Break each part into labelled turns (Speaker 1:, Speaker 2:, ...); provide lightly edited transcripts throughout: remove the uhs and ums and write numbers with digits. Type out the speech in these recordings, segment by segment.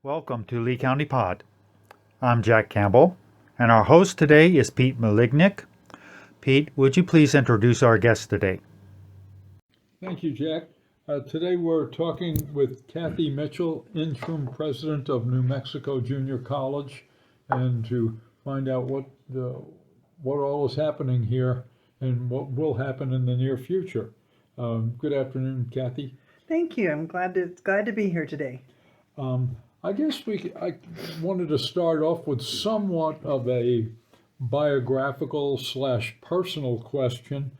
Speaker 1: Welcome to Lee County Pod. I'm Jack Campbell, and our host today is Pete Malignick. Pete, would you please introduce our guest today?
Speaker 2: Thank you, Jack. Today we're talking with Cathy Mitchell, Interim President of New Mexico Junior College, and to find out what all is happening here and what will happen in the near future. Good afternoon, Cathy.
Speaker 3: Thank you. I'm glad to be here today.
Speaker 2: I guess I wanted to start off with somewhat of a biographical / personal question.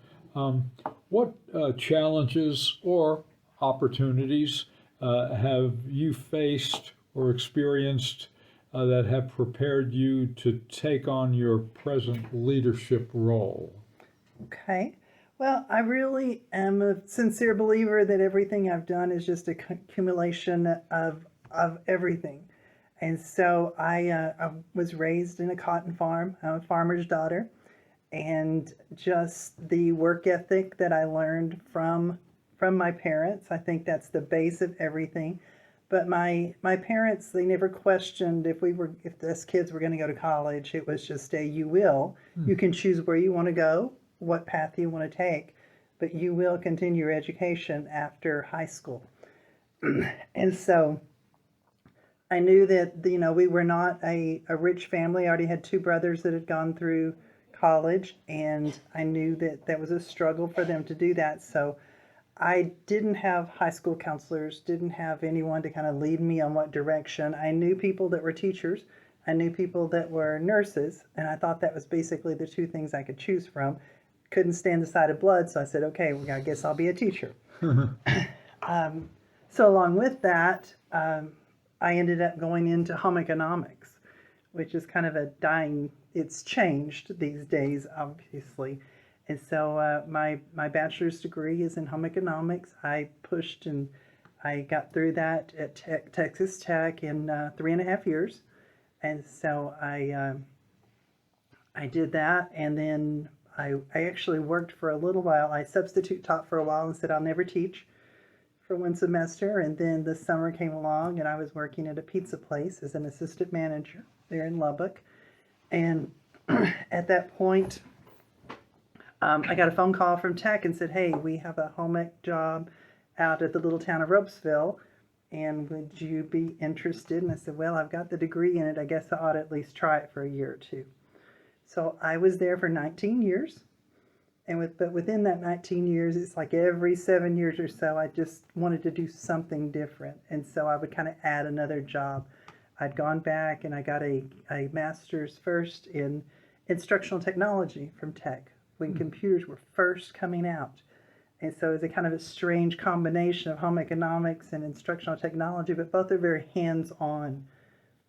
Speaker 2: What challenges or opportunities have you faced or experienced that have prepared you to take on your present leadership role?
Speaker 3: Okay. Well, I really am a sincere believer that everything I've done is just a accumulation of everything. And so I was raised in a cotton farm. I'm a farmer's daughter. And just the work ethic that I learned from my parents, I think that's the base of everything. But my parents, they never questioned if us kids were going to go to college. It was just you will. You can choose where you want to go, what path you want to take, but you will continue your education after high school. And so I knew that, we were not a rich family. I already had two brothers that had gone through college, and I knew that was a struggle for them to do that. So I didn't have high school counselors, didn't have anyone to kind of lead me on what direction. I knew people that were teachers. I knew people that were nurses, and I thought that was basically the two things I could choose from. Couldn't stand the sight of blood, so I said, okay, well, I guess I'll be a teacher. So along with that, I ended up going into home economics, which is kind of it's changed these days, obviously. And so my bachelor's degree is in home economics. I pushed and I got through that at Texas Tech in 3.5 years. And so I did that, and then I actually worked for a little while. I substitute taught for a while and said I'll never teach for one semester, and then the summer came along and I was working at a pizza place as an assistant manager there in Lubbock. And at that point, I got a phone call from Tech and said, hey, we have a home ec job out at the little town of Ropesville, and would you be interested? And I said, well, I've got the degree in it. I guess I ought to at least try it for a year or two. So I was there for 19 years. But within that 19 years, it's like every 7 years or so, I just wanted to do something different. And so I would kind of add another job. I'd gone back and I got a master's first in instructional technology from Tech when computers were first coming out. And so it was a kind of a strange combination of home economics and instructional technology, but both are very hands-on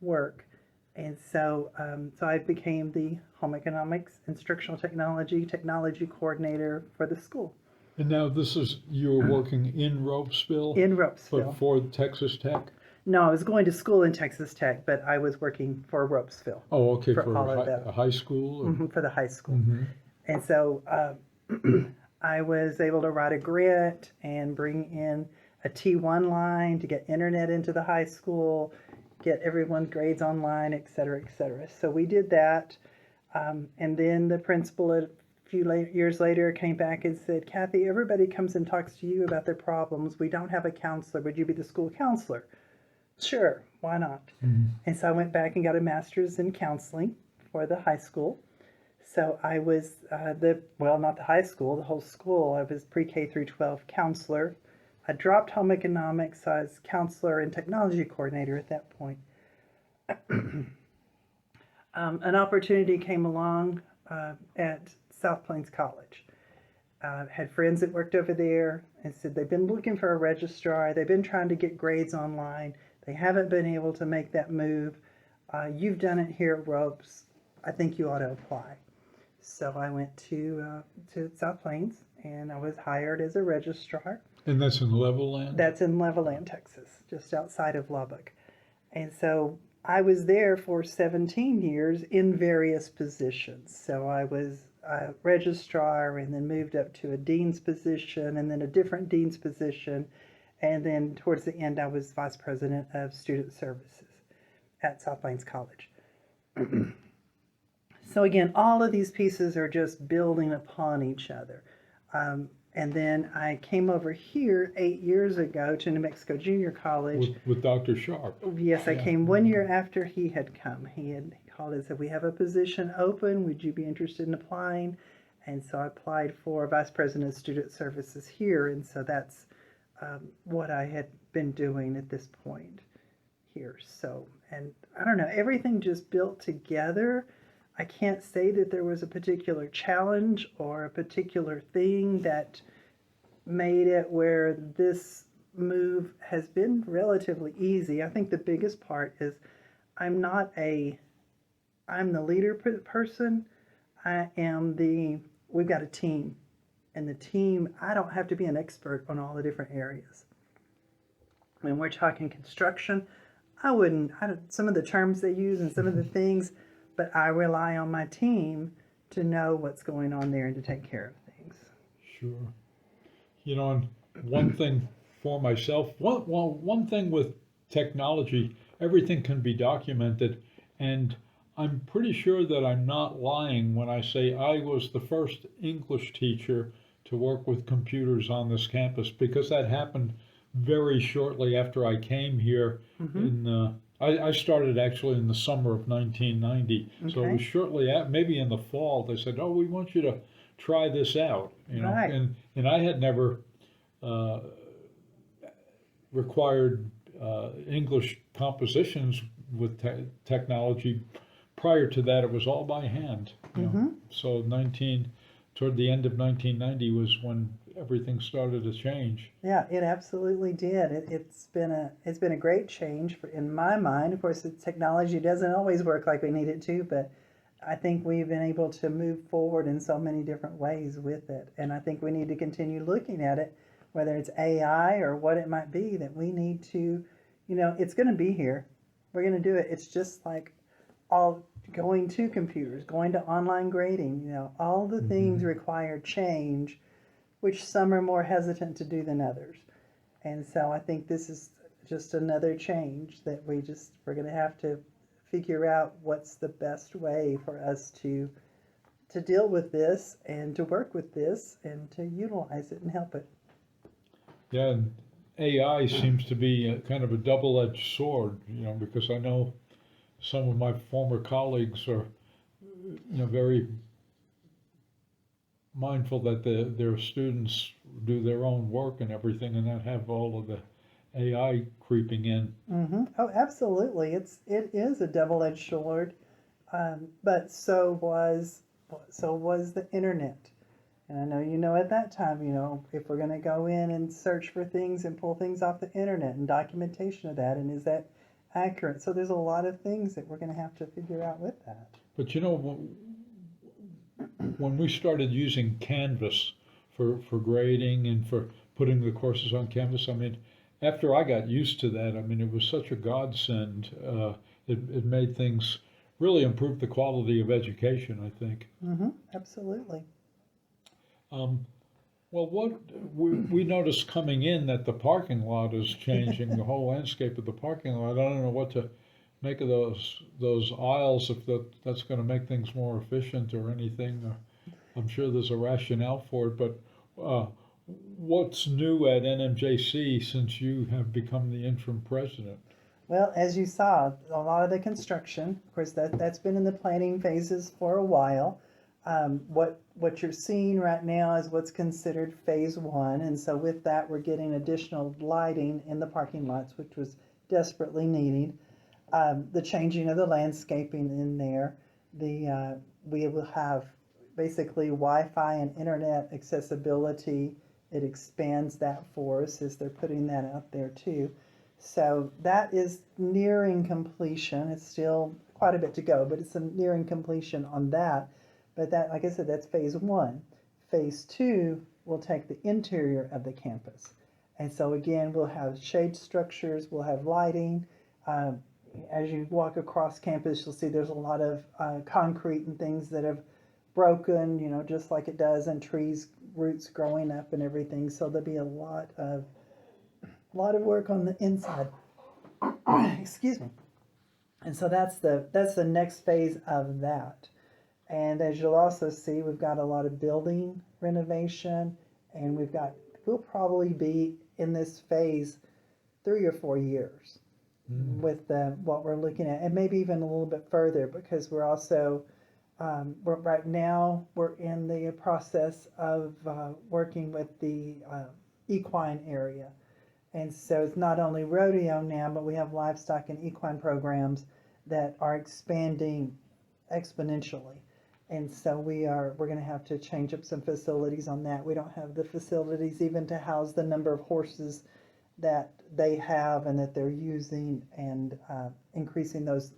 Speaker 3: work. And so I became the home economics, instructional technology coordinator for the school.
Speaker 2: And now you're working in Ropesville?
Speaker 3: In Ropesville.
Speaker 2: But for Texas Tech?
Speaker 3: No, I was going to school in Texas Tech, but I was working for Ropesville.
Speaker 2: Oh, okay,
Speaker 3: for all of that.
Speaker 2: A high school?
Speaker 3: For the high school. And so I was able to write a grant and bring in a T1 line to get internet into the high school, get everyone's grades online, et cetera, et cetera. So we did that. And then the principal a few years later came back and said, Cathy, everybody comes and talks to you about their problems. We don't have a counselor. Would you be the school counselor? Sure, why not? And so I went back and got a master's in counseling for the high school. So I was not the high school, the whole school. I was pre-K through 12 counselor. I dropped home economics, so I was counselor and technology coordinator at that point. An opportunity came along at South Plains College. Had friends that worked over there and said they've been looking for a registrar. They've been trying to get grades online. They haven't been able to make that move. You've done it here at Ropes. I think you ought to apply. So I went to South Plains, and I was hired as a registrar.
Speaker 2: And that's in Levelland?
Speaker 3: That's in Levelland, Texas, just outside of Lubbock. And so I was there for 17 years in various positions. So I was a registrar and then moved up to a dean's position and then a different dean's position. And then towards the end, I was vice president of student services. at South Plains College. So again, all of these pieces are just building upon each other. And then I came over here 8 years ago to New Mexico Junior College.
Speaker 2: With Dr. Sharp.
Speaker 3: Yes, I
Speaker 2: Yeah.
Speaker 3: came 1 year after he had come. He had called and said, "We have a position open. Would you be interested in applying?" And so I applied for Vice President of Student Services here. And so that's what I had been doing at this point here. So, and I don't know, everything just built together. I can't say that there was a particular challenge or a particular thing that made it where this move has been relatively easy. I think the biggest part is I'm the leader person. We've got a team. And the team, I don't have to be an expert on all the different areas. When we're talking construction, some of the terms they use and some of the things, but I rely on my team to know what's going on there and to take care of things.
Speaker 2: Sure. You know, and one thing for myself, one thing with technology, everything can be documented, and I'm pretty sure that I'm not lying when I say I was the first English teacher to work with computers on this campus, because that happened very shortly after I came here. I started actually in the summer of 1990, so it was shortly maybe in the fall. They said, "Oh, we want you to try this out," you know,
Speaker 3: Right.
Speaker 2: and I had never required English compositions with technology. Prior to that, it was all by hand. You know? So toward the end of 1990 was when everything started to change.
Speaker 3: Yeah, it absolutely did. It's been a great change in my mind. Of course, the technology doesn't always work like we need it to, but I think we've been able to move forward in so many different ways with it. And I think we need to continue looking at it, whether it's AI or what it might be, that we need to, it's going to be here. We're going to do it. It's just like all going to computers, going to online grading, all the things require change, which some are more hesitant to do than others. And so I think this is just another change that we're going to have to figure out what's the best way for us to deal with this and to work with this and to utilize it and help it.
Speaker 2: Yeah, and AI seems to be kind of a double-edged sword, because I know some of my former colleagues are, very mindful that their students do their own work and everything, and not have all of the AI creeping in.
Speaker 3: Oh, absolutely. It is a double-edged sword, but so was the internet. And I know at that time, if we're going to go in and search for things and pull things off the internet and documentation of that, and is that accurate? So there's a lot of things that we're going to have to figure out with that.
Speaker 2: But when we started using Canvas for grading and for putting the courses on Canvas, I mean, after I got used to that, I mean, it was such a godsend. It made things really improve the quality of education, I think.
Speaker 3: Absolutely.
Speaker 2: Well, what we noticed coming in that the parking lot is changing, the whole landscape of the parking lot. I don't know what to make of those aisles, if that's going to make things more efficient or anything. I'm sure there's a rationale for it, but what's new at NMJC since you have become the interim president?
Speaker 3: Well, as you saw, a lot of the construction, of course, that's been in the planning phases for a while. What you're seeing right now is what's considered phase 1, and so with that, we're getting additional lighting in the parking lots, which was desperately needed. The changing of the landscaping in there. We will have basically Wi-Fi and internet accessibility. It expands that for us as they're putting that out there too. So that is nearing completion. It's still quite a bit to go, but it's nearing completion on that. But that, like I said, that's phase 1. Phase 2 will take the interior of the campus. And so again, we'll have shade structures, we'll have lighting. As you walk across campus, you'll see there's a lot of concrete and things that have broken, just like it does, and trees, roots growing up and everything. So there'll be a lot of work on the inside. Excuse me. And so that's the next phase of that. And as you'll also see, we've got a lot of building renovation, and we'll probably be in this phase 3 or 4 years with what we're looking at, and maybe even a little bit further, because we're also right now we're in the process of working with the equine area. And so it's not only rodeo now, but we have livestock and equine programs that are expanding exponentially. And so we're going to have to change up some facilities on that. We don't have the facilities even to house the number of horses that they have and that they're using, and increasing those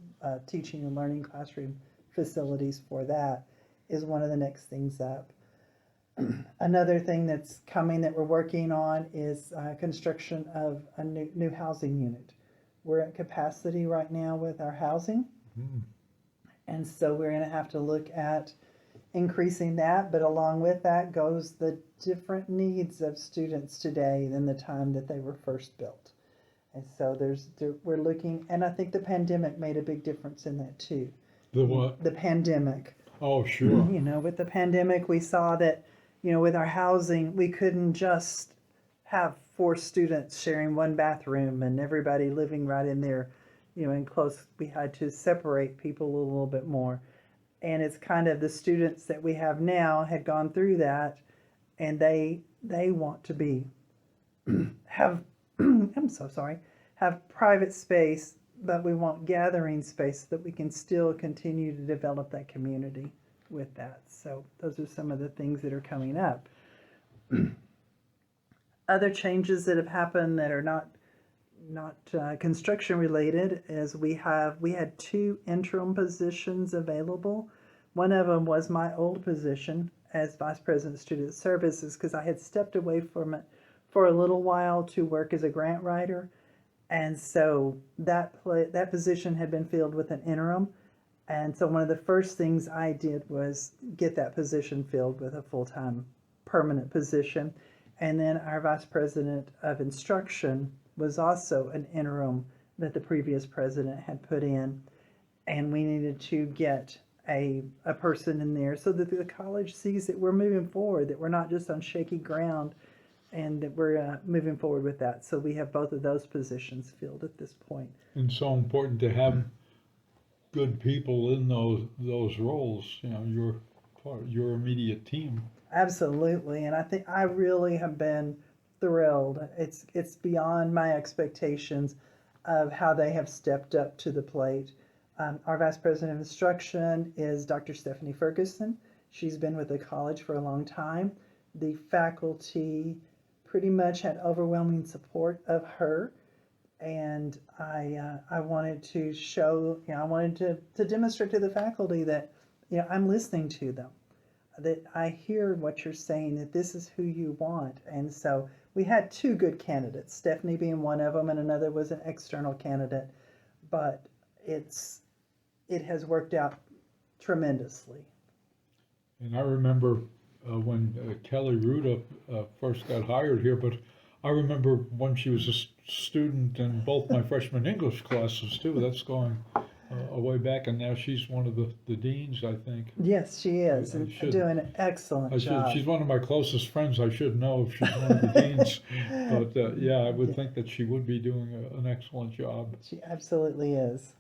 Speaker 3: teaching and learning classroom facilities for that is one of the next things up. Another thing that's coming that we're working on is construction of a new housing unit. We're at capacity right now with our housing, and so we're going to have to look at increasing that, but along with that goes the different needs of students today than the time that they were first built. And so we're looking, and I think the pandemic made a big difference in that too.
Speaker 2: The what?
Speaker 3: The pandemic.
Speaker 2: Oh, sure.
Speaker 3: With the pandemic, we saw that, with our housing, we couldn't just have 4 students sharing one bathroom and everybody living right in there, in close. We had to separate people a little bit more. And it's kind of the students that we have now had gone through that, and they want to have I'm so sorry, have private space, but we want gathering space so that we can still continue to develop that community with that. So those are some of the things that are coming up. Other changes that have happened that are not construction related is we had 2 interim positions available. One of them was my old position as Vice President of Student Services, because I had stepped away from it for a little while to work as a grant writer, and so that position had been filled with an interim. And so one of the first things I did was get that position filled with a full-time permanent position. And then our Vice President of Instruction was also an interim that the previous president had put in. And we needed to get a person in there so that the college sees that we're moving forward, that we're not just on shaky ground, and that we're moving forward with that. So we have both of those positions filled at this point.
Speaker 2: And so important to have good people in those roles, your immediate team.
Speaker 3: Absolutely, and I think I really have been thrilled. It's beyond my expectations of how they have stepped up to the plate. Our Vice President of Instruction is Dr. Stephanie Ferguson. She's been with the college for a long time. The faculty pretty much had overwhelming support of her, and I wanted to show, I wanted to demonstrate to the faculty that, I'm listening to them, that I hear what you're saying, that this is who you want. And so we had 2 good candidates, Stephanie being one of them, and another was an external candidate, but it has worked out tremendously.
Speaker 2: And I remember when Kelly Ruda first got hired here, but I remember when she was a student in both my freshman English classes too. That's going a way back, and now she's one of the deans, I think.
Speaker 3: Yes, she is, and doing an excellent job.
Speaker 2: She's one of my closest friends. I should know if she's one of the deans, but I would think that she would be doing an excellent job.
Speaker 3: She absolutely is.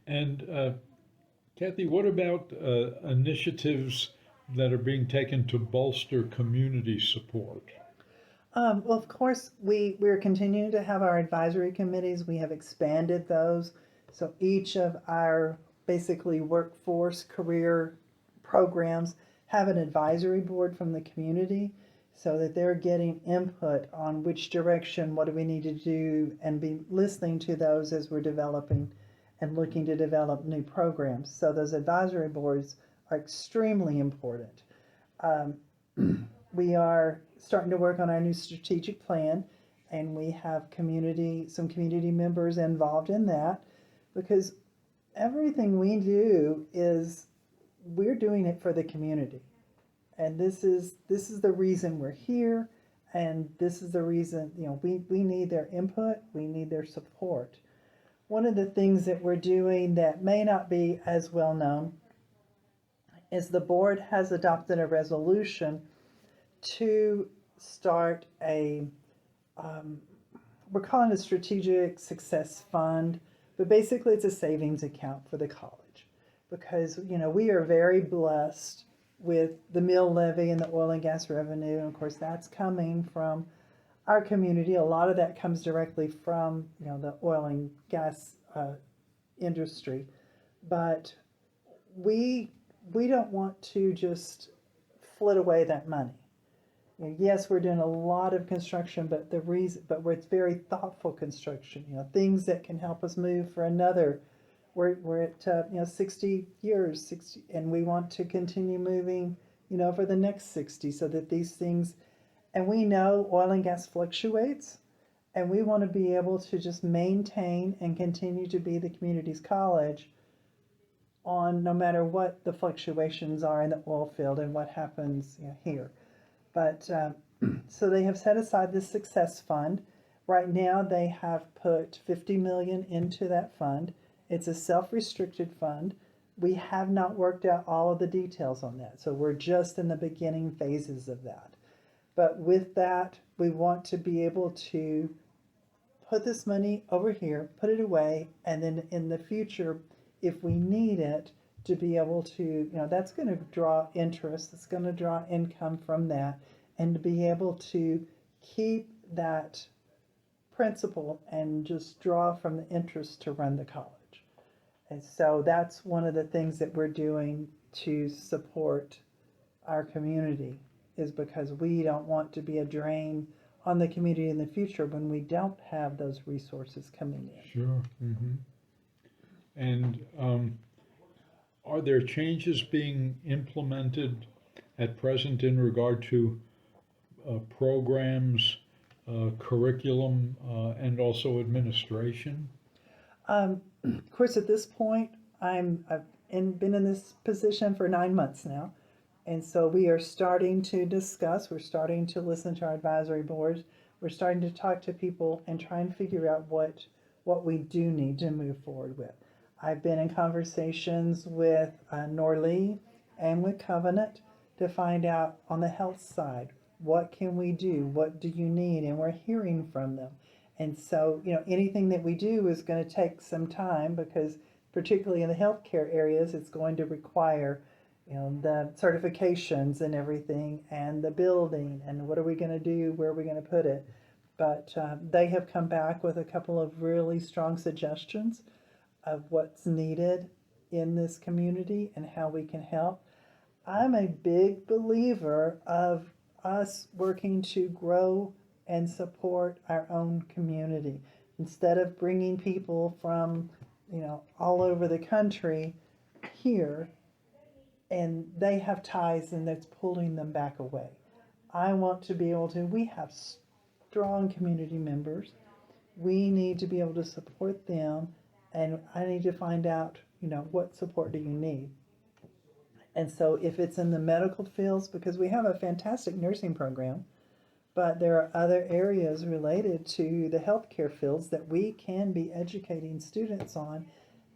Speaker 2: And Cathy, what about initiatives that are being taken to bolster community support?
Speaker 3: Well, of course, we're continuing to have our advisory committees. We have expanded those. So each of our basically workforce career programs have an advisory board from the community, so that they're getting input on which direction, what do we need to do, and be listening to those as we're developing and looking to develop new programs. So those advisory boards are extremely important. We are starting to work on our new strategic plan, and we have some community members involved in that, because everything we do we're doing it for the community. And this is the reason we're here, and this is the reason, we need their input, we need their support. one of the things that we're doing that may not be as well known is the board has adopted a resolution to start we're calling it a strategic success fund, but basically it's a savings account for the college. Because, we are very blessed with the mill levy and the oil and gas revenue. And of course, that's coming from our community. A lot of that comes directly from, the oil and gas industry. But we don't want to just flit away that money. Yes, we're doing a lot of construction, but it's very thoughtful construction. Things that can help us move for another. We're at 60 years, and we want to continue moving, for the next 60, so that these things, and we know oil and gas fluctuates, and we want to be able to just maintain and continue to be the community's college on no matter what the fluctuations are in the oil field and what happens here. But so they have set aside this success fund. Right now they have put $50 million into that fund. It's a self-restricted fund. We have not worked out all of the details on that, so we're just in the beginning phases of that. But with that, we want to be able to put this money over here, put it away, and then in the future, if we need it, to be able to, that's going to draw interest, it's going to draw income from that, and to be able to keep that principal and just draw from the interest to run the college. And so that's one of the things that we're doing to support our community, is because we don't want to be a drain on the community in the future when we don't have those resources coming in.
Speaker 2: Sure. Mm-hmm. And are there changes being implemented at present in regard to programs, curriculum, and also administration?
Speaker 3: Of course, at this point, I've been in this position for 9 months now, and so we are starting to discuss. We're starting to listen to our advisory boards. We're starting to talk to people and try and figure out what we do need to move forward with. I've been in conversations with Norlee and with Covenant to find out on the health side, what can we do? What do you need? And we're hearing from them. And so, anything that we do is going to take some time, because particularly in the healthcare areas, it's going to require, the certifications and everything, and the building, and what are we going to do? Where are we going to put it? But they have come back with a couple of really strong suggestions of what's needed in this community and how we can help. I'm a big believer of us working to grow and support our own community. Instead of bringing people from, all over the country here, and they have ties and that's pulling them back away. I want to be able to, we have strong community members. We need to be able to support them, and I need to find out, what support do you need? And so if it's in the medical fields, because we have a fantastic nursing program, but there are other areas related to the healthcare fields that we can be educating students on,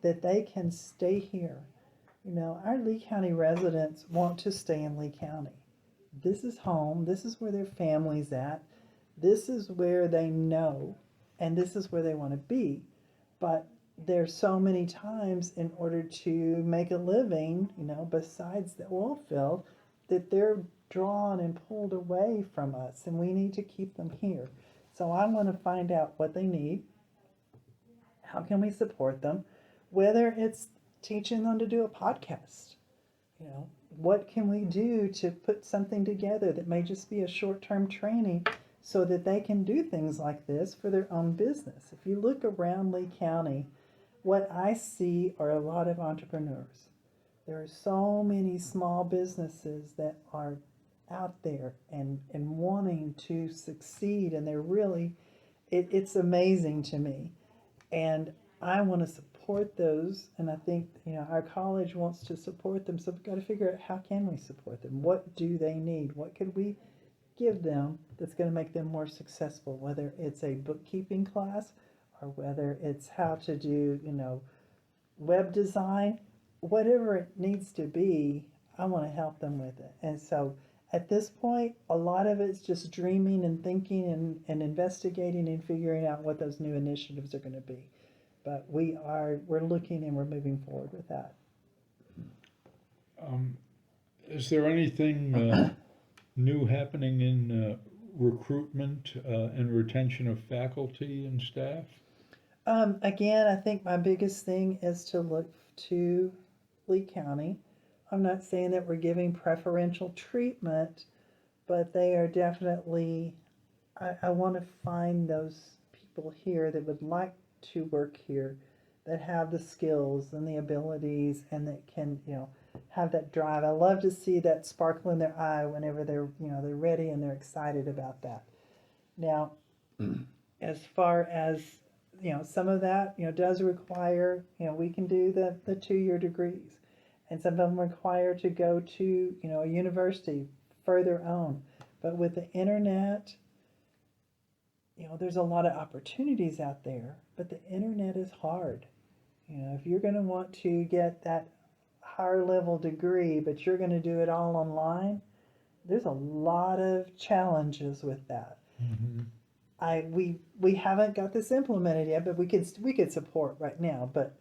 Speaker 3: that they can stay here. Our Lee County residents want to stay in Lee County. This is home. This is where their family's at. This is where they know, and this is where they want to be. But there's so many times, in order to make a living, besides the oil field, that they're drawn and pulled away from us, and we need to keep them here. So I want to find out what they need. How can we support them? Whether it's teaching them to do a podcast, what can we do to put something together that may just be a short-term training, so that they can do things like this for their own business. If you look around Lee County, what I see are a lot of entrepreneurs. There are so many small businesses that are out there and wanting to succeed, and they're really, it's amazing to me. And I want to support those, and I think, our college wants to support them, so we've got to figure out, how can we support them? What do they need? What could we give them that's going to make them more successful, whether it's a bookkeeping class, or whether it's how to do, web design, whatever it needs to be, I want to help them with it. And so at this point, a lot of it's just dreaming and thinking and investigating and figuring out what those new initiatives are going to be. But we're looking and we're moving forward with that.
Speaker 2: Is there anything new happening in recruitment and retention of faculty and staff?
Speaker 3: Again, I think my biggest thing is to look to Lee County. I'm not saying that we're giving preferential treatment, but they are definitely, I want to find those people here that would like to work here, that have the skills and the abilities and that can, have that drive. I love to see that sparkle in their eye whenever they're ready and they're excited about that. Now, as far as, some of that, does require, we can do the 2-year degrees. And some of them require to go to, a university further on. But with the internet, there's a lot of opportunities out there, but the internet is hard. If you're going to want to get that higher level degree, but you're going to do it all online, there's a lot of challenges with that.
Speaker 2: Mm-hmm.
Speaker 3: We haven't got this implemented yet, but we could support right now. But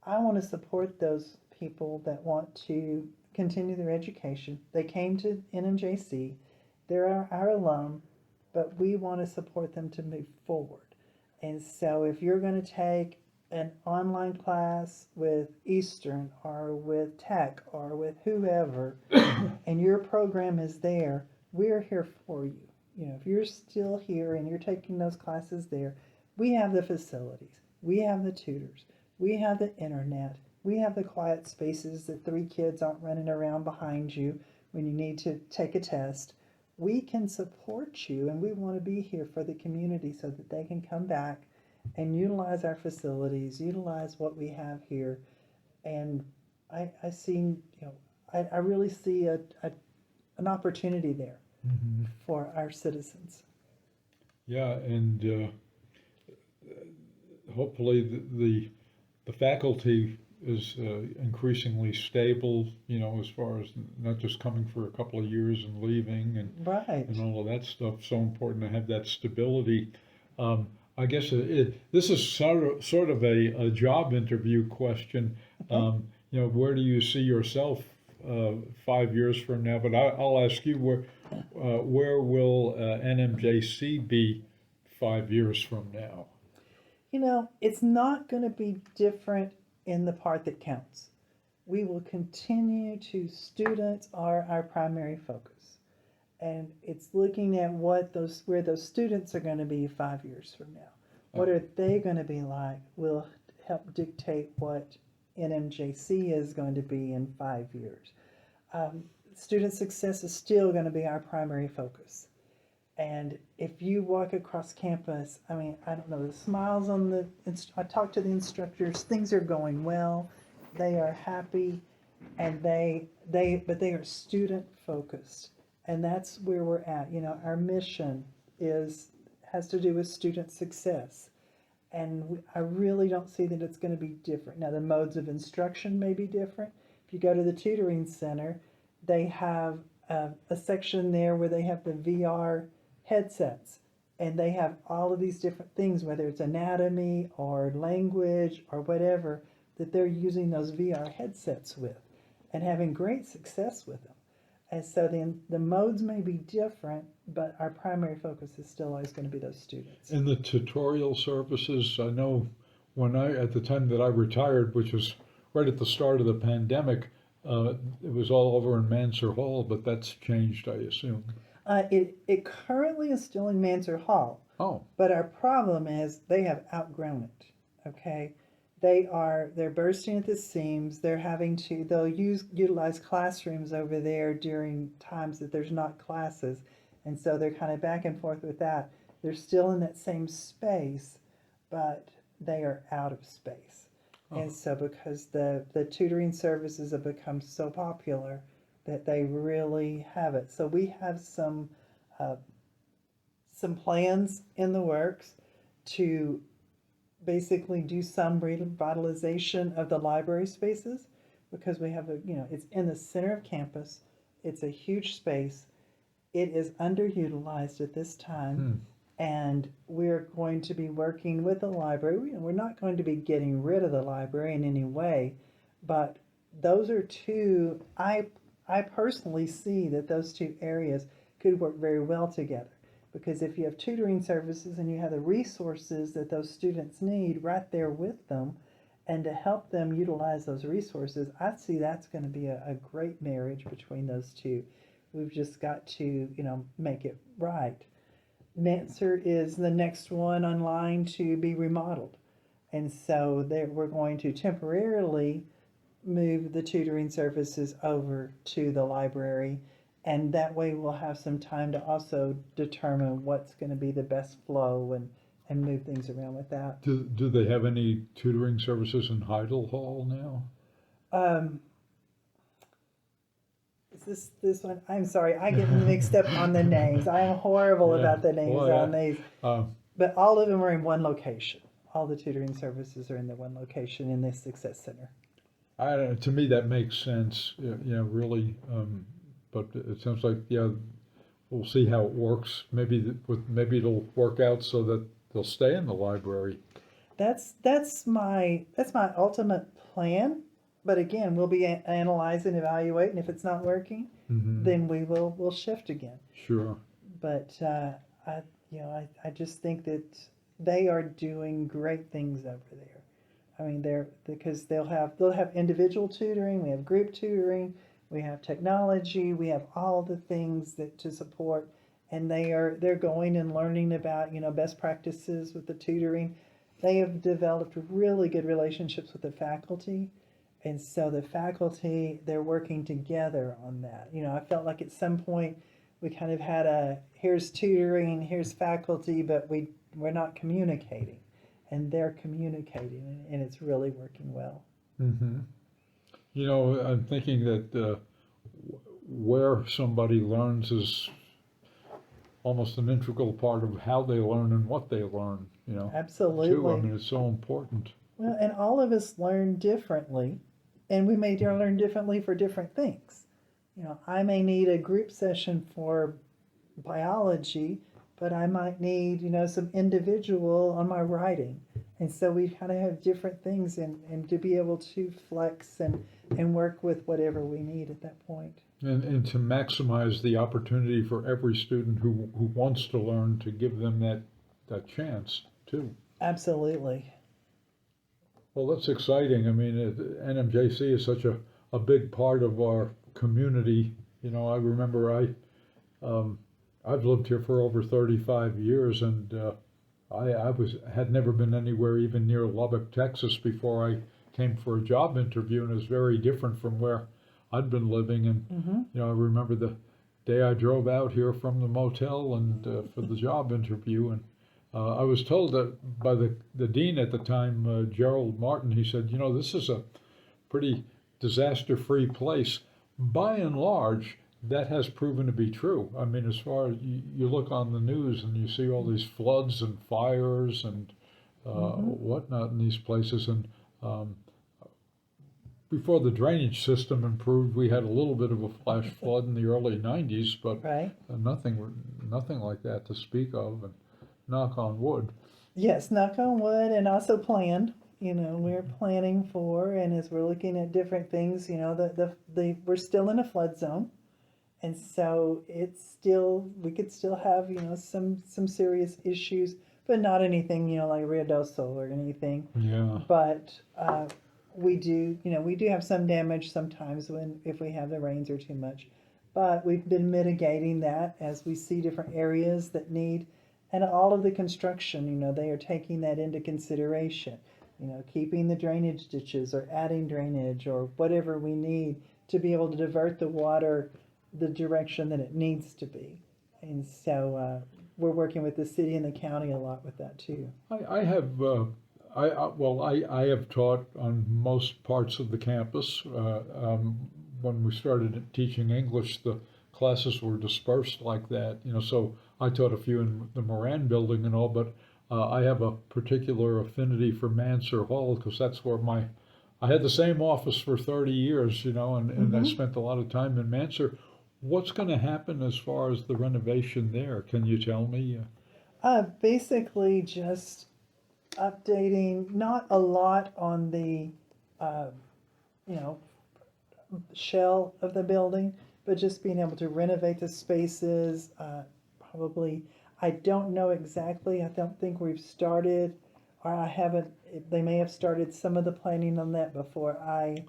Speaker 3: I want to support those people that want to continue their education. They came to NMJC, they're our alum, but we want to support them to move forward. And so if you're going to take an online class with Eastern or with Tech or with whoever, and your program is there, we're here for you. If you're still here and you're taking those classes there, we have the facilities, we have the tutors, we have the internet, we have the quiet spaces that 3 kids aren't running around behind you when you need to take a test. We can support you, and we want to be here for the community so that they can come back and utilize our facilities, utilize what we have here. And I really see an opportunity there
Speaker 2: Mm-hmm.
Speaker 3: for our citizens.
Speaker 2: Yeah, and hopefully the faculty is increasingly stable, as far as not just coming for a couple of years and leaving and
Speaker 3: Right.
Speaker 2: and all of that stuff. So important to have that stability. I guess this is sort of a job interview question. Where do you see yourself 5 years from now? But I'll ask you, where will NMJC be 5 years from now?
Speaker 3: It's not going to be different in the part that counts. We will continue to, students are our primary focus. And it's looking at where those students are going to be 5 years from now. What are they going to be like will help dictate what NMJC is going to be in 5 years. Student success is still going to be our primary focus. And if you walk across campus, I don't know, the smiles on I talk to the instructors, things are going well, they are happy, and but they are student focused. And that's where we're at. Our mission has to do with student success. And I really don't see that it's going to be different. Now, the modes of instruction may be different. If you go to the tutoring center, they have a section there where they have the VR headsets, and they have all of these different things, whether it's anatomy or language or whatever, that they're using those VR headsets with and having great success with them. And so the modes may be different, but our primary focus is still always going to be those students.
Speaker 2: In the tutorial services, I know at the time that I retired, which was right at the start of the pandemic, it was all over in Mansard Hall, but that's changed, I assume.
Speaker 3: It currently is still in Mansard Hall.
Speaker 2: Oh.
Speaker 3: But our problem is they have outgrown it. Okay, they're bursting at the seams. They'll utilize classrooms over there during times that there's not classes, and so they're kind of back and forth with that. They're still in that same space, but they are out of space. Oh. And so because the tutoring services have become so popular that they really have it. So we have some plans in the works to basically do some revitalization of the library spaces, because we have it's in the center of campus. It's a huge space. It is underutilized at this time, and we're going to be working with the library. We're not going to be getting rid of the library in any way, but those are two, I personally see that those two areas could work very well together. Because if you have tutoring services and you have the resources that those students need right there with them, and to help them utilize those resources, I see that's going to be a great marriage between those two. We've just got to, make it right. Manser is the next one on line to be remodeled. And so we're going to temporarily move the tutoring services over to the library. And that way we'll have some time to also determine what's going to be the best flow and move things around with that.
Speaker 2: Do they have any tutoring services in Heidel Hall now?
Speaker 3: Is this one? I'm sorry, I get mixed up on the names. I am horrible about the names on these. But all of them are in one location. All the tutoring services are in the one location in this Success Center.
Speaker 2: To me, that makes sense. Really. But it sounds like we'll see how it works. Maybe it'll work out so that they'll stay in the library.
Speaker 3: That's my ultimate plan. But again, we'll be analyzing, evaluating. If it's not working, then we'll shift again.
Speaker 2: Sure.
Speaker 3: But I just think that they are doing great things over there. I mean, because they'll have individual tutoring, we have group tutoring, we have technology, we have all the things to support, and they're going and learning about best practices with the tutoring. They have developed really good relationships with the faculty, and so the faculty, they're working together on that. I felt like at some point we kind of had here's tutoring, here's faculty, but we're not communicating, and they're communicating, and it's really working well.
Speaker 2: Mm-hmm. I'm thinking that where somebody learns is almost an integral part of how they learn and what they learn,
Speaker 3: Absolutely.
Speaker 2: Too. I mean, it's so important.
Speaker 3: Well, and all of us learn differently, and we may learn differently for different things. I may need a group session for biology, but I might need, some individual on my writing. And so we kind of have different things, and to be able to flex and work with whatever we need at that point.
Speaker 2: And to maximize the opportunity for every student who wants to learn, to give them that chance too.
Speaker 3: Absolutely.
Speaker 2: Well, that's exciting. I mean, NMJC is such a big part of our community. I remember I've lived here for over 35 years, and I had never been anywhere even near Lubbock, Texas before I came for a job interview, and it was very different from where I'd been living. And I remember the day I drove out here from the motel and for the job interview, and I was told that by the dean at the time, Gerald Martin. He said, this is a pretty disaster-free place. By and large, that has proven to be true. I mean, as far as you look on the news and you see all these floods and fires and whatnot in these places, and before the drainage system improved, we had a little bit of a flash flood in the early 90s, but nothing like that to speak of, and knock on wood.
Speaker 3: Yes, knock on wood, and also planned. We're planning for, and as we're looking at different things, we're still in a flood zone. And so we could still have, some serious issues, but not anything, like Ruidoso or anything.
Speaker 2: Yeah.
Speaker 3: But we do have some damage sometimes if we have the rains or too much. But we've been mitigating that as we see different areas that need, and all of the construction, they are taking that into consideration. Keeping the drainage ditches or adding drainage or whatever we need to be able to divert the water the direction that it needs to be. And so we're working with the city and the county a lot with that too.
Speaker 2: I have taught on most parts of the campus. When we started teaching English, the classes were dispersed like that. So I taught a few in the Moran building and all, but I have a particular affinity for Mansard Hall because that's where I had the same office for 30 years, and I spent a lot of time in Mansard. What's going to happen as far as the renovation there? Can you tell me?
Speaker 3: Basically just updating, not a lot on the, you know, shell of the building, but just being able to renovate the spaces, probably, I don't know exactly, I don't think we've started, or I haven't, they may have started some of the planning on that before I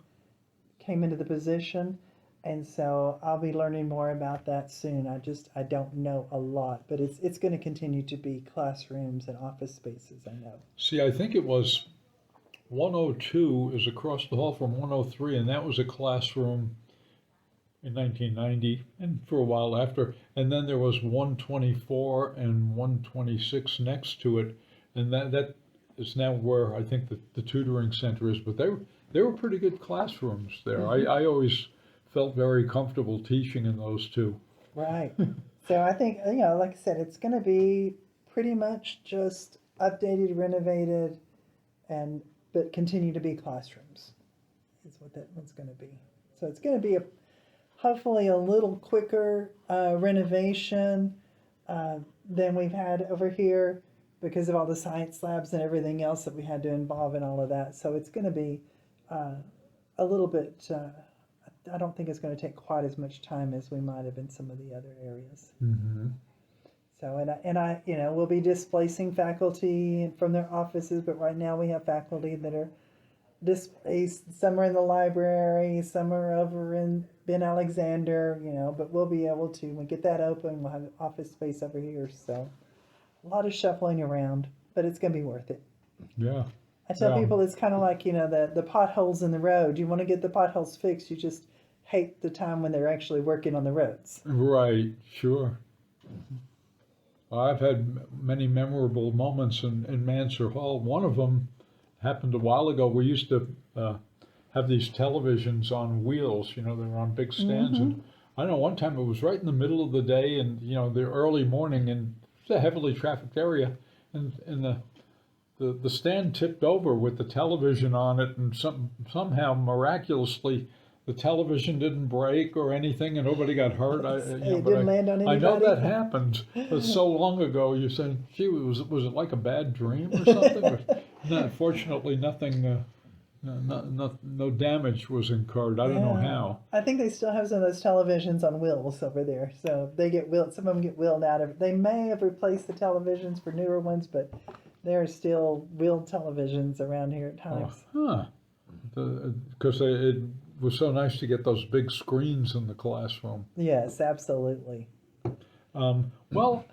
Speaker 3: came into the position. And so I'll be learning more about that soon. I don't know a lot, but it's going to continue to be classrooms and office spaces, I know.
Speaker 2: See, I think it was 102 is across the hall from 103, and that was a classroom in 1990 and for a while after. And then there was 124 and 126 next to it, and that is now where I think the tutoring center is. But they were pretty good classrooms there. I always felt very comfortable teaching in those two.
Speaker 3: Right. So I think, like I said, it's going to be pretty much just updated, renovated, but continue to be classrooms is what that one's going to be. So it's going to be hopefully a little quicker renovation than we've had over here because of all the science labs and everything else that we had to involve in all of that. So it's going to be a little bit, I don't think it's going to take quite as much time as we might have in some of the other areas.
Speaker 2: Mm-hmm.
Speaker 3: So, and I, we'll be displacing faculty from their offices, but right now we have faculty that are displaced. Some are in the library, some are over in Ben Alexander, but we'll be able to, when we get that open, we'll have office space over here. So a lot of shuffling around, but it's going to be worth it.
Speaker 2: Yeah.
Speaker 3: I tell people it's kind of like, the potholes in the road. You want to get the potholes fixed, you just hate the time when they're actually working on the roads.
Speaker 2: Right, sure. I've had many memorable moments in Mansard Hall. One of them happened a while ago. We used to have these televisions on wheels, they're on big stands. And I know one time it was right in the middle of the day and, the early morning, and it's a heavily trafficked area. And the stand tipped over with the television on it, and somehow miraculously the television didn't break or anything, and nobody got hurt.
Speaker 3: It didn't land on anybody.
Speaker 2: I know that happened. It was so long ago. You're saying, gee, was it like a bad dream or something? No, fortunately, nothing. No damage was incurred. I don't know how.
Speaker 3: I think they still have some of those televisions on wheels over there. So they get wheeled. Some of them get wheeled out of. They may have replaced the televisions for newer ones, but there are still wheeled televisions around here at times.
Speaker 2: Because it was so nice to get those big screens in the classroom.
Speaker 3: Yes, absolutely.
Speaker 2: Well,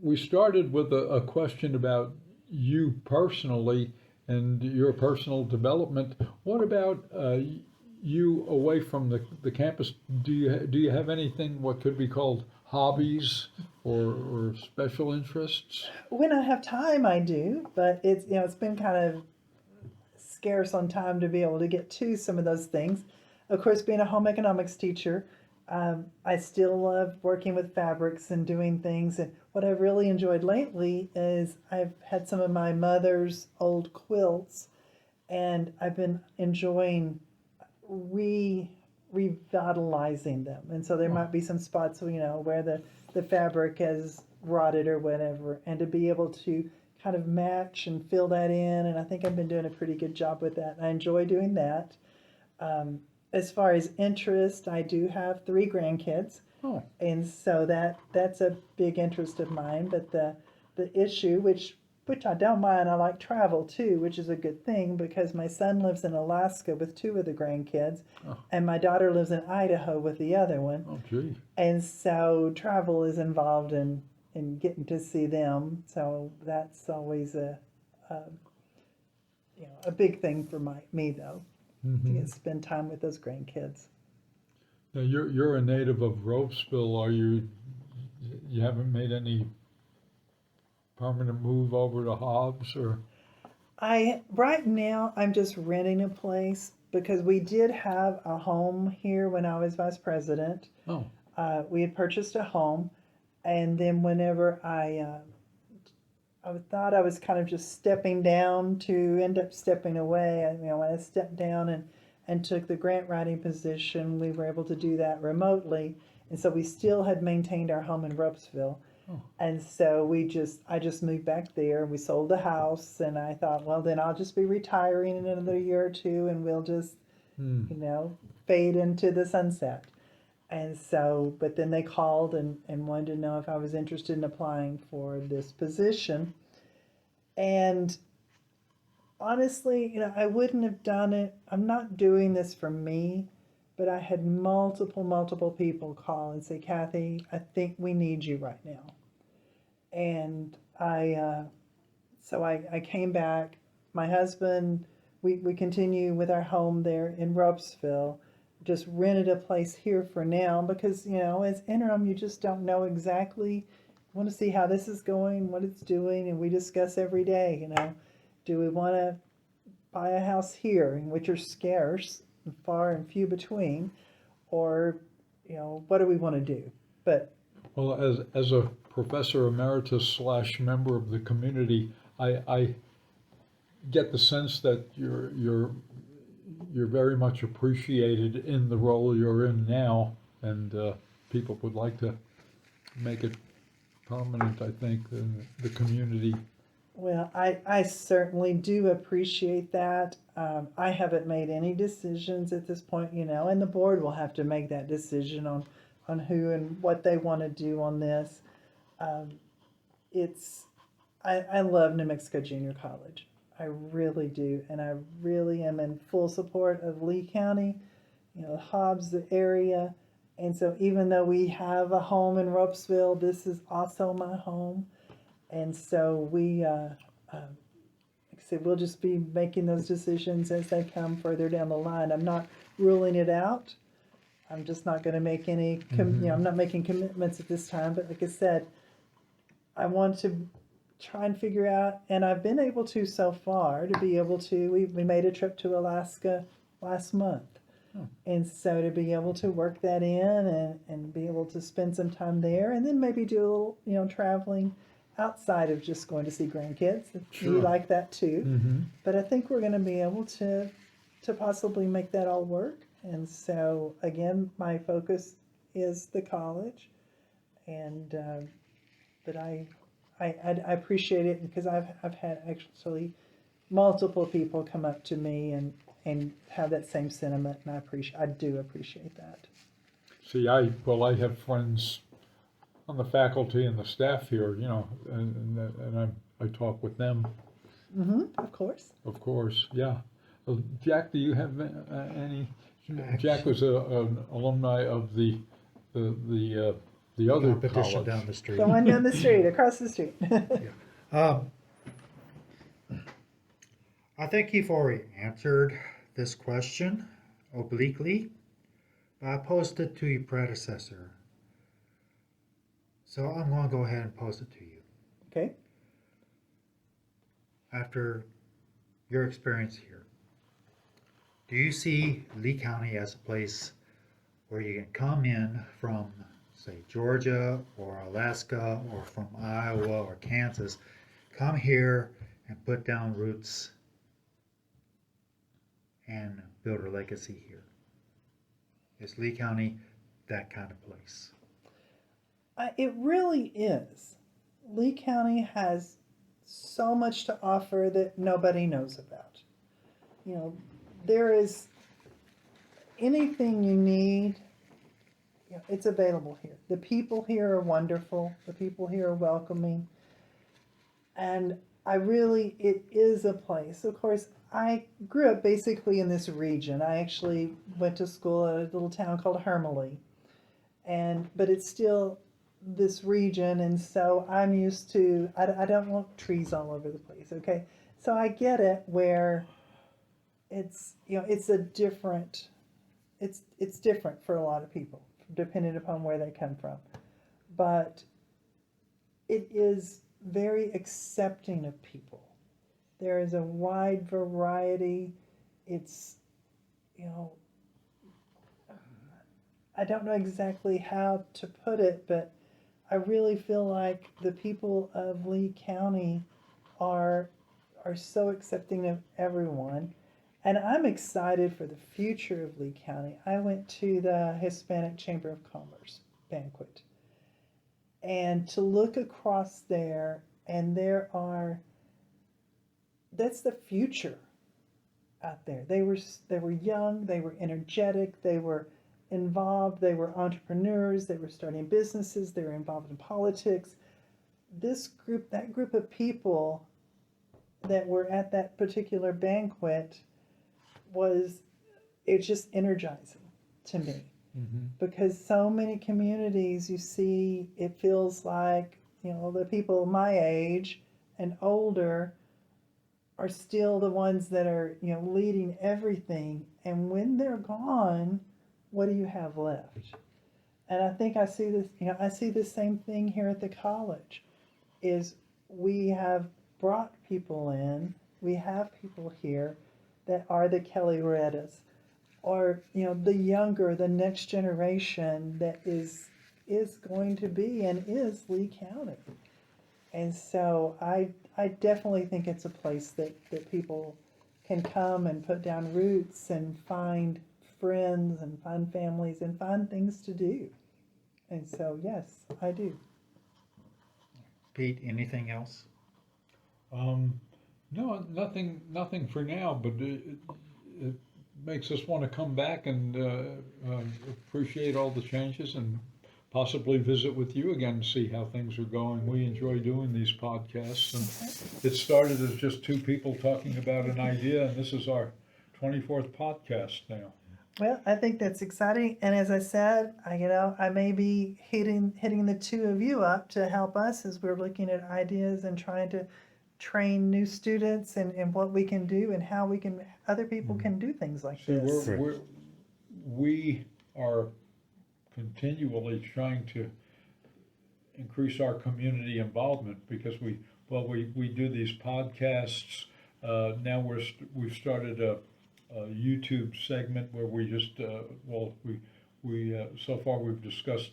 Speaker 2: we started with a question about you personally and your personal development. What about you away from the campus? Do you have anything what could be called hobbies or special interests?
Speaker 3: When I have time, I do, but it's been kind of scarce on time to be able to get to some of those things. Of course, being a home economics teacher, I still love working with fabrics and doing things. And what I've really enjoyed lately is I've had some of my mother's old quilts, and I've been enjoying revitalizing them. And so there might be some spots, where the fabric has rotted or whatever, and to be able to kind of match and fill that in. And I think I've been doing a pretty good job with that. I enjoy doing that. As far as interest, I do have 3 grandkids.
Speaker 2: Oh.
Speaker 3: And so that's a big interest of mine. But the issue, which I don't mind, I like travel too, which is a good thing because my son lives in Alaska with 2 of the grandkids, and my daughter lives in Idaho with the other one.
Speaker 2: Oh, gee.
Speaker 3: And so travel is involved in getting to see them. So that's always a big thing for me though, to spend time with those grandkids.
Speaker 2: Now you're a native of Ropesville. Are you haven't made any permanent move over to Hobbs or?
Speaker 3: Right now I'm just renting a place because we did have a home here when I was vice president.
Speaker 2: Oh.
Speaker 3: We had purchased a home, and then whenever I I thought I was kind of just stepping down to end up stepping away. When I stepped down and took the grant writing position, we were able to do that remotely. And so we still had maintained our home in Ropesville.
Speaker 2: Oh.
Speaker 3: And so I just moved back there. We sold the house, and I thought, well, then I'll just be retiring in another year or two, and we'll just, fade into the sunset. And so, but then they called and wanted to know if I was interested in applying for this position. And honestly, I wouldn't have done it. I'm not doing this for me, but I had multiple people call and say, Cathy, I think we need you right now. And so I came back. My husband, we continue with our home there in Ropesville. Just rented a place here for now because, as interim, you just don't know exactly. You want to see how this is going, what it's doing, and we discuss every day, do we want to buy a house here, which are scarce and far and few between, or, what do we want to do? But
Speaker 2: Well, as a professor emeritus / member of the community, I get the sense that you're very much appreciated in the role you're in now, and people would like to make it permanent, I think, in the community.
Speaker 3: well, I certainly do appreciate that. I haven't made any decisions at this point, and the board will have to make that decision on who and what they want to do on this. I love New Mexico Junior College. I really do, and I really am in full support of Lee County, Hobbs, the area. And so even though we have a home in Ropesville, this is also my home. And so like I said, we'll just be making those decisions as they come further down the line. I'm not ruling it out. I'm just not going to make any, I'm not making commitments at this time. But like I said, I want to try and figure out, and I've been able to so far, to be able to, we made a trip to Alaska last month. And so to be able to work that in and be able to spend some time there, and then maybe do a little, traveling outside of just going to see grandkids.
Speaker 2: Sure.
Speaker 3: We like that too.
Speaker 2: Mm-hmm.
Speaker 3: But I think we're going to be able to possibly make that all work. And so again, my focus is the college, and but I appreciate it because I've had actually multiple people come up to me and have that same sentiment, and I do appreciate that.
Speaker 2: See, I have friends on the faculty and the staff here, and I talk with them.
Speaker 3: Of course.
Speaker 2: Of course, yeah. Jack, do you have any? Jack was an alumni of the other
Speaker 1: Competition
Speaker 2: college.
Speaker 1: down the street.
Speaker 3: The one down the street, across the street.
Speaker 1: I think you've already answered this question obliquely, but I posed it to your predecessor. So I'm going to go ahead and pose it to you.
Speaker 3: Okay.
Speaker 1: After your experience here, do you see Lee County as a place where you can come in from, say, Georgia or Alaska or from Iowa or Kansas, come here and put down roots and build a legacy here? Is Lee County that kind of place?
Speaker 3: It really is. Lee County has so much to offer that nobody knows about. There is anything you need, it's available here. The people here are wonderful. The people here are welcoming. And it is a place. Of course, I grew up basically in this region. I actually went to school at a little town called Hermely. But it's still this region, and so I'm used to, I don't want trees all over the place, okay? So I get it where it's different for a lot of people, depending upon where they come from. But it is very accepting of people. There is a wide variety. It's, I don't know exactly how to put it, but I really feel like the people of Lee County are so accepting of everyone. And I'm excited for the future of Lee County. I went to the Hispanic Chamber of Commerce banquet. And to look across there, and that's the future out there. They were young, they were energetic, they were involved, they were entrepreneurs, they were starting businesses, they were involved in politics. That group of people that were at that particular banquet it's just energizing to me. Because so many communities, you see, it feels like, the people my age and older are still the ones that are, leading everything. And when they're gone, what do you have left? And I think I see this, I see the same thing here at the college, is we have brought people in, we have people here that are the Kelly Lorettas, or the next generation that is going to be and is Lee County. And so I definitely think it's a place that people can come and put down roots and find friends and find families and find things to do. And so yes, I do.
Speaker 1: Pete, anything else?
Speaker 2: No, nothing for now, but it makes us want to come back and appreciate all the changes and possibly visit with you again to see how things are going. We enjoy doing these podcasts, and it started as just two people talking about an idea, and this is our 24th podcast now.
Speaker 3: Well, I think that's exciting, and as I said, I may be hitting the two of you up to help us as we're looking at ideas and trying to train new students and what we can do and how other people can do things like this.
Speaker 2: We are continually trying to increase our community involvement because we do these podcasts. Now we've started a YouTube segment where we just so far we've discussed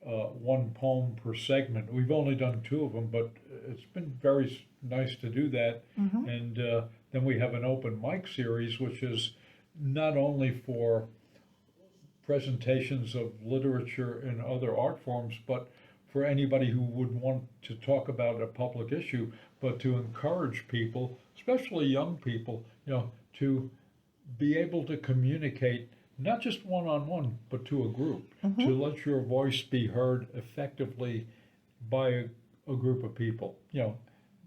Speaker 2: one poem per segment. We've only done 2 of them, but it's been very nice to do that. And then we have an open mic series, which is not only for presentations of literature and other art forms, but for anybody who would want to talk about a public issue, but to encourage people, especially young people, to be able to communicate not just one-on-one, but to a group, to let your voice be heard effectively by a group of people,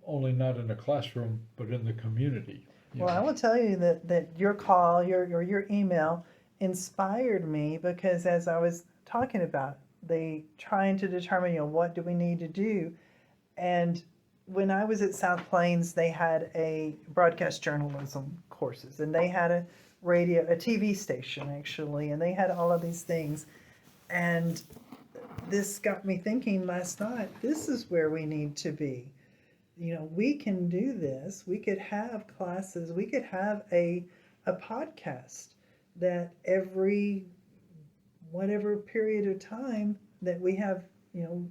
Speaker 2: only not in a classroom, but in the community.
Speaker 3: Well, I will tell you that your call, your email inspired me, because as I was talking about, trying to determine, what do we need to do? And when I was at South Plains, they had a broadcast journalism courses, and they had a TV station actually, and they had all of these things. And this got me thinking last night, this is where we need to be. We can do this. We could have classes. We could have a podcast that every whatever period of time that we have,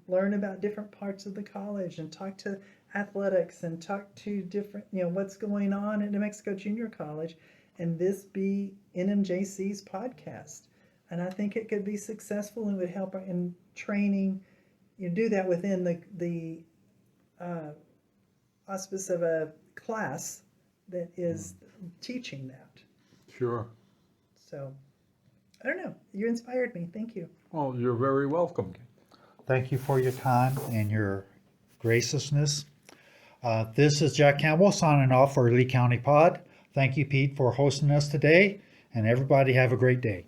Speaker 3: learn about different parts of the college and talk to athletics and talk to different, what's going on at New Mexico Junior College, and this be NMJC's podcast. And I think it could be successful and would help in training. You do that within the auspice of a class that is teaching that.
Speaker 2: Sure.
Speaker 3: So, I don't know. You inspired me. Thank you.
Speaker 2: Well, you're very welcome.
Speaker 1: Thank you for your time and your graciousness. This is Jack Campbell signing off for Lee County Pod. Thank you, Pete, for hosting us today, and everybody have a great day.